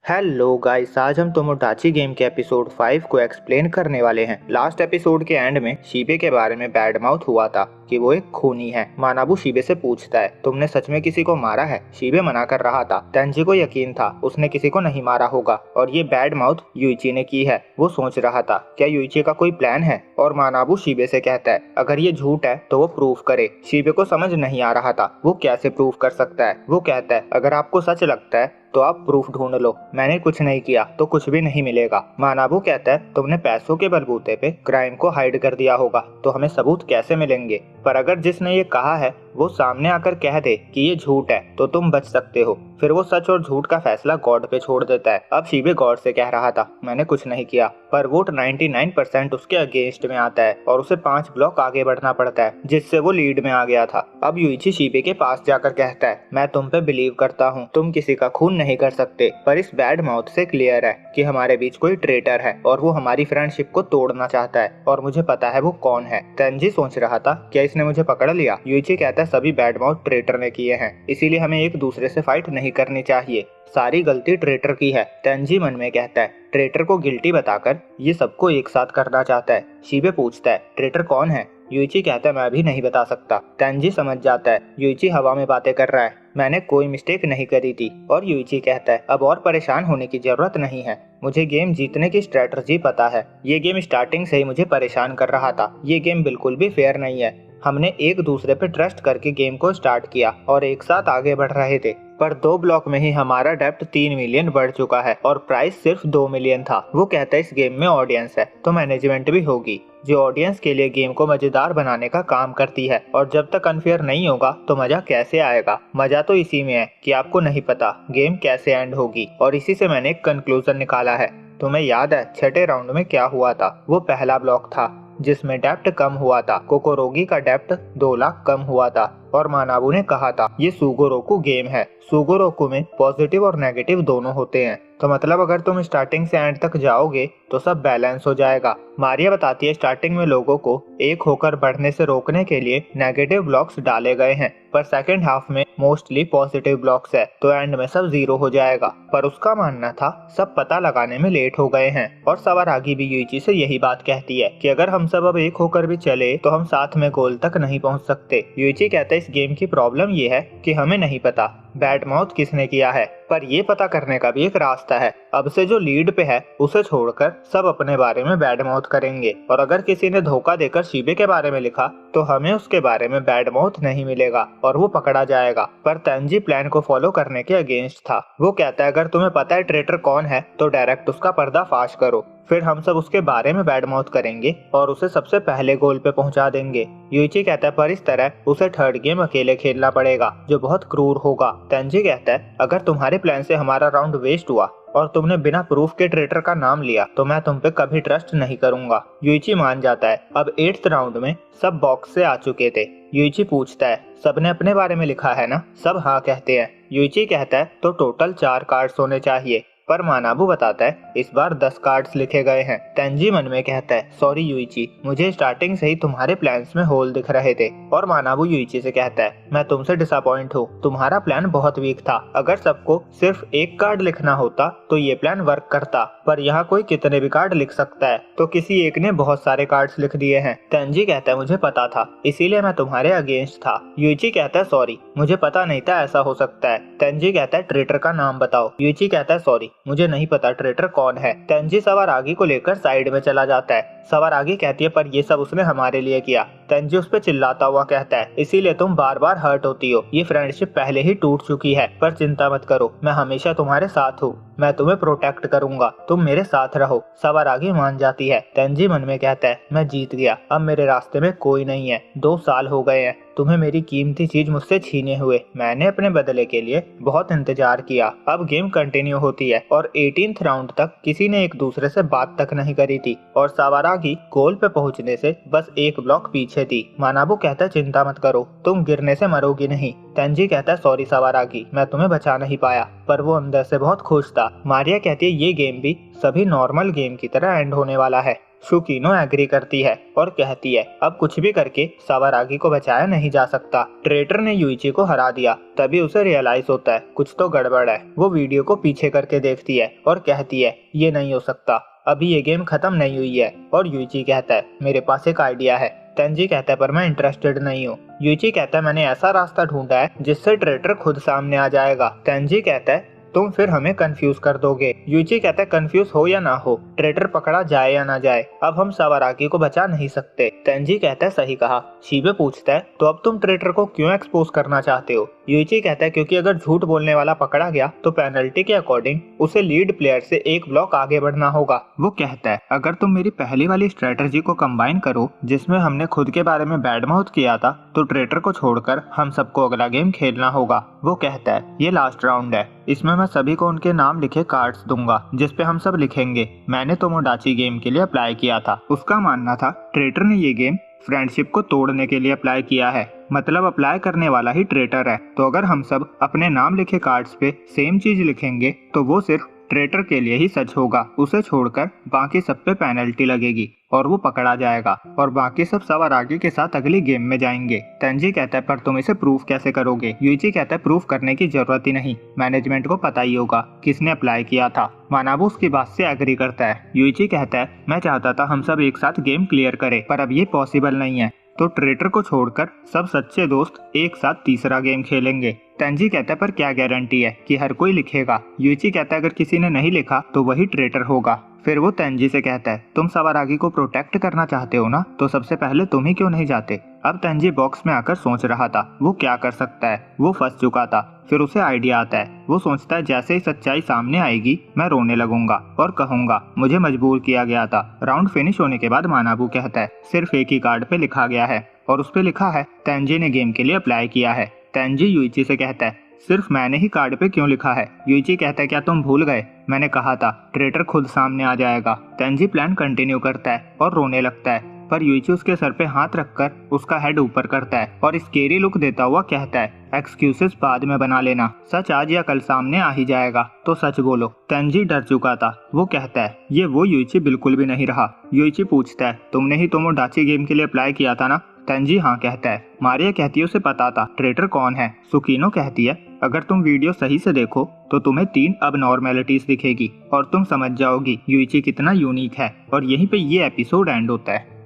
Hello guys, आज हम तोमोडाची game के एपिसोड 5 को एक्सप्लेन करने वाले हैं। लास्ट एपिसोड के एंड में शीबे के बारे में बैड माउथ हुआ था कि वो एक खूनी है। मानाबू शीबे से पूछता है, तुमने सच में किसी को मारा है? शीबे मना कर रहा था। तेंजी को यकीन था उसने किसी को नहीं मारा होगा और ये बैड माउथ यूइची ने की है। वो सोच रहा था क्या यूइची का कोई प्लान है, और मानाबू शीबे से कहता है अगर ये झूठ है तो वो प्रूफ करे। शीबे को समझ नहीं आ रहा था वो कैसे प्रूफ कर सकता है। वो कहता है अगर आपको सच लगता है तो आप प्रूफ ढूंढ लो, मैंने कुछ नहीं किया तो कुछ भी नहीं मिलेगा। मानाबू कहता है तुमने पैसों के बलबूते पे क्राइम को हाइड कर दिया होगा तो हमें सबूत कैसे मिलेंगे? पर अगर जिसने ये कहा है वो सामने आकर कह दे कि ये झूठ है तो तुम बच सकते हो। फिर वो सच और झूठ का फैसला गॉड पे छोड़ देता है। अब शीबे गॉड से कह रहा था मैंने कुछ नहीं किया, पर वोट 99% उसके अगेंस्ट में आता है और उसे 5 ब्लॉक आगे बढ़ना पड़ता है, जिससे वो लीड में आ गया था। अब यूइची शीबे के पास जाकर कहता है मैं तुम पे बिलीव करता हूँ, तुम किसी का खून नहीं कर सकते, पर इस बैड माउथ से क्लियर है कि हमारे बीच कोई ट्रेटर है और वो हमारी फ्रेंडशिप को तोड़ना चाहता है और मुझे पता है वो कौन है। तेंजी सोच रहा था क्या इसने मुझे पकड़ लिया? यूइची कहता है सभी बैड माउथ ट्रेटर ने किए हैं, इसीलिए हमें एक दूसरे से फाइट नहीं करनी चाहिए, सारी गलती ट्रेटर की है। तेंजी मन में कहता है ट्रेटर को गिल्टी बताकर ये सबको एक साथ करना चाहता है। शीबे पूछता है ट्रेटर कौन है? यूइची कहता है मैं भी नहीं बता सकता। तेंजी समझ जाता है यूइची हवा में बातें कर रहा है, मैंने कोई मिस्टेक नहीं करी थी। और यूइची कहता है अब और परेशान होने की जरूरत नहीं है, मुझे गेम जीतने की स्ट्रेटजी पता है। ये गेम स्टार्टिंग से ही मुझे परेशान कर रहा था, ये गेम बिल्कुल भी फेयर नहीं है। हमने एक दूसरे पे ट्रस्ट करके गेम को स्टार्ट किया और एक साथ आगे बढ़ रहे थे, पर 2 ब्लॉक में ही हमारा डेप्थ 3 मिलियन बढ़ चुका है और प्राइस सिर्फ 2 मिलियन था। वो कहता है इस गेम में ऑडियंस है तो मैनेजमेंट भी होगी, जो ऑडियंस के लिए गेम को मजेदार बनाने का काम करती है, और जब तक अनफेयर नहीं होगा तो मजा कैसे आएगा? मजा तो इसी में है कि आपको नहीं पता गेम कैसे एंड होगी, और इसी से मैंने एक कंक्लूजन निकाला है। तुम्हें याद है छठे राउंड में क्या हुआ था? वो पहला ब्लॉक था जिसमें डेप्थ कम हुआ था। कोकोरोगी का डेप्थ 2 लाख कम हुआ था और मानाबू ने कहा था ये सुगोरोकू गेम है। सुगोरोकू में पॉजिटिव और नेगेटिव दोनों होते हैं, तो मतलब अगर तुम स्टार्टिंग से एंड तक जाओगे तो सब बैलेंस हो जाएगा। मारिया बताती है स्टार्टिंग में लोगों को एक होकर बढ़ने से रोकने के लिए नेगेटिव ब्लॉक्स डाले गए हैं, पर सेकंड हाफ में मोस्टली पॉजिटिव ब्लॉक्स है तो एंड में सब 0 हो जाएगा। पर उसका मानना था सब पता लगाने में लेट हो गए हैं। और सवारागी भी यूइची से यही बात कहती है कि अगर हम सब अब एक होकर भी चले तो हम साथ में गोल तक नहीं पहुंच सकते। यूइची कहता है इस गेम की प्रॉब्लम ये है कि हमें नहीं पता बैड माउथ किसने किया है, पर ये पता करने का भी एक रास्ता है। अब से जो लीड पे है उसे छोड़कर सब अपने बारे में बैड माउथ करेंगे, और अगर किसी ने धोखा देकर शीबे के बारे में लिखा तो हमें उसके बारे में बैड माउथ नहीं मिलेगा और वो पकड़ा जाएगा। पर तेंजी प्लान को फॉलो करने के अगेंस्ट था। वो कहता है अगर तुम्हें पता है ट्रेटर कौन है तो डायरेक्ट उसका पर्दाफाश करो, फिर हम सब उसके बारे में बैड माउथ करेंगे और उसे सबसे पहले गोल पे पहुंचा देंगे। यूइची कहता है पर इस तरह उसे थर्ड गेम अकेले खेलना पड़ेगा जो बहुत क्रूर होगा। तेंजी कहता है अगर तुम्हारे प्लान से हमारा राउंड वेस्ट हुआ और तुमने बिना प्रूफ के ट्रेटर का नाम लिया तो मैं तुम पे कभी ट्रस्ट नहीं करूंगा। यूइची मान जाता है। अब 8th राउंड में सब बॉक्स से आ चुके थे। यूइची पूछता है सबने अपने बारे में लिखा है ना? सब हाँ कहते हैं। यूइची कहता है तो टोटल 4 कार्ड्स होने चाहिए, पर मानाबू बताता है इस बार 10 कार्ड्स लिखे गए हैं। तेंजी मन में कहता है सॉरी यूइची, मुझे स्टार्टिंग से ही तुम्हारे प्लान्स में होल दिख रहे थे। और मानाबू यूइची से कहता है मैं तुमसे डिसअपॉइंट हूँ, तुम्हारा प्लान बहुत वीक था। अगर सबको सिर्फ एक कार्ड लिखना होता तो ये प्लान वर्क करता, पर यहाँ कोई कितने भी कार्ड लिख सकता है, तो किसी एक ने बहुत सारे कार्ड्स लिख दिए हैं। तेंजी कहता है मुझे पता था इसीलिए मैं तुम्हारे अगेंस्ट था। यूइची कहता है सॉरी, मुझे पता नहीं था ऐसा हो सकता है। तेंजी कहता है ट्रेटर का नाम बताओ। यूइची कहता है सॉरी, मुझे नहीं पता ट्रेटर कौन है। तेंजी सवारागी को लेकर साइड में चला जाता है। सवारागी कहती है पर ये सब उसने हमारे लिए किया। तेंजी उस पे चिल्लाता हुआ कहता है इसीलिए तुम बार बार हर्ट होती हो, ये फ्रेंडशिप पहले ही टूट चुकी है, पर चिंता मत करो, मैं हमेशा तुम्हारे साथ हूँ, मैं तुम्हें प्रोटेक्ट करूंगा, तुम मेरे साथ रहो। सवारागी मान जाती है। तेंजी मन में कहता है मैं जीत गया, अब मेरे रास्ते में कोई नहीं है। 2 साल हो गए हैं तुम्हें मेरी कीमती चीज मुझसे छीने हुए, मैंने अपने बदले के लिए बहुत इंतजार किया। अब गेम कंटिन्यू होती है और 18th राउंड तक किसी ने एक दूसरे से बात तक नहीं करी थी और सवारागी गोल पे पहुंचने से बस 1 ब्लॉक पीछे थी। मानाबू कहता है चिंता मत करो, तुम गिरने से मरोगी नहीं। तेंजी कहता है सॉरी सवारागी, मैं तुम्हें बचा नहीं पाया, पर वो अंदर से बहुत खुश था। मारिया कहती है ये गेम भी सभी नॉर्मल गेम की तरह एंड होने वाला है, सुकीनो एग्री करती है और कहती है अब कुछ भी करके सावारागी को बचाया नहीं जा सकता। ट्रेटर ने यूइची को हरा दिया। तभी उसे रियलाइज होता है कुछ तो गड़बड़ है। वो वीडियो को पीछे करके देखती है और कहती है ये नहीं हो सकता, अभी ये गेम खत्म नहीं हुई है। और यूइची कहता है मेरे पास एक आइडिया है। तेंजी कहता है पर मैं इंटरेस्टेड नहीं हूँ। यूइची कहता है मैंने ऐसा रास्ता ढूंढा है जिससे ट्रेटर खुद सामने आ जाएगा। तेंजी कहता है तुम फिर हमें कंफ्यूज कर दोगे। यूइची कहता है कंफ्यूज हो या ना हो, ट्रेटर पकड़ा जाए या ना जाए, अब हम सावारागी को बचा नहीं सकते। तेंजी कहता है सही कहा। शीबे पूछता है तो अब तुम ट्रेटर को क्यों एक्सपोज करना चाहते हो। यूइची कहता है क्योंकि अगर झूठ बोलने वाला पकड़ा गया तो पेनल्टी के अकॉर्डिंग उसे लीड प्लेयर से एक ब्लॉक आगे बढ़ना होगा। वो कहता है अगर तुम मेरी पहली वाली स्ट्रेटजी को कंबाइन करो जिसमें हमने खुद के बारे में बैड माउथ किया था तो ट्रेटर को छोड़कर हम सबको अगला गेम खेलना होगा। वो कहता है ये लास्ट राउंड है, इसमें मैं सभी को उनके नाम लिखे कार्ड्स दूंगा जिसपे हम सब लिखेंगे मैंने तोमोडाची गेम के लिए अप्लाई किया था। उसका मानना था ट्रेटर ने ये गेम फ्रेंडशिप को तोड़ने के लिए अप्लाई किया है, मतलब अप्लाई करने वाला ही ट्रेटर है। तो अगर हम सब अपने नाम लिखे कार्ड्स पे सेम चीज लिखेंगे तो वो सिर्फ ट्रेटर के लिए ही सच होगा, उसे छोड़कर बाकी सब पे पेनल्टी लगेगी और वो पकड़ा जाएगा और बाकी सब सावारागी के साथ अगली गेम में जाएंगे। तेंजी कहता है पर तुम इसे प्रूफ कैसे करोगे। यूइची कहता है प्रूफ करने की जरूरत ही नहीं, मैनेजमेंट को पता ही होगा किसने अप्लाई किया था। मानाबू उसकी बात से एग्री करता है। यूइची कहता है मैं चाहता था हम सब एक साथ गेम क्लियर करें पर अब ये पॉसिबल नहीं है, तो ट्रेटर को छोड़कर सब सच्चे दोस्त एक साथ तीसरा गेम खेलेंगे। तेंजी कहता है पर क्या गारंटी है कि हर कोई लिखेगा। यूइची कहता है अगर किसी ने नहीं लिखा तो वही ट्रेटर होगा। फिर वो तेंजी से कहता है तुम सावारागी को प्रोटेक्ट करना चाहते हो ना, तो सबसे पहले तुम ही क्यों नहीं जाते। अब तेंजी बॉक्स में आकर सोच रहा था वो क्या कर सकता है, वो फंस चुका था। फिर उसे आइडिया आता है, वो सोचता है जैसे ही सच्चाई सामने आएगी मैं रोने लगूंगा और कहूंगा मुझे मजबूर किया गया था। राउंड फिनिश होने के बाद मानाबू कहता है सिर्फ एक ही कार्ड पे लिखा गया है और उस पे लिखा है तेंजी ने गेम के लिए अप्लाई किया है। तेंजी यूइची से कहता है सिर्फ मैंने ही कार्ड पे क्यों लिखा है। यूइची कहता है क्या तुम भूल गए, मैंने कहा था ट्रेटर खुद सामने आ जाएगा। तेंजी प्लान कंटिन्यू करता है और रोने लगता है पर यूइची उसके सर पे हाथ रखकर उसका हेड ऊपर करता है और स्केरी लुक देता हुआ कहता है एक्सक्यूजेस बाद में बना लेना, सच आज या कल सामने आ ही जाएगा तो सच बोलो। तेंजी डर चुका था। वो कहता है ये वो यूइची बिल्कुल भी नहीं रहा। यूइची पूछता है तुमने ही तोमोडाची गेम के लिए अप्लाई किया था ना। तेंजी हाँ कहता है। मारिया कहती है उसे पता था ट्रेटर कौन है। सुकीनो कहती है अगर तुम वीडियो सही से देखो तो तुम्हें 3 अबनॉर्मेलिटीज दिखेगी और तुम समझ जाओगी यूइची कितना यूनिक है। और यहीं पे ये एपिसोड एंड होता है।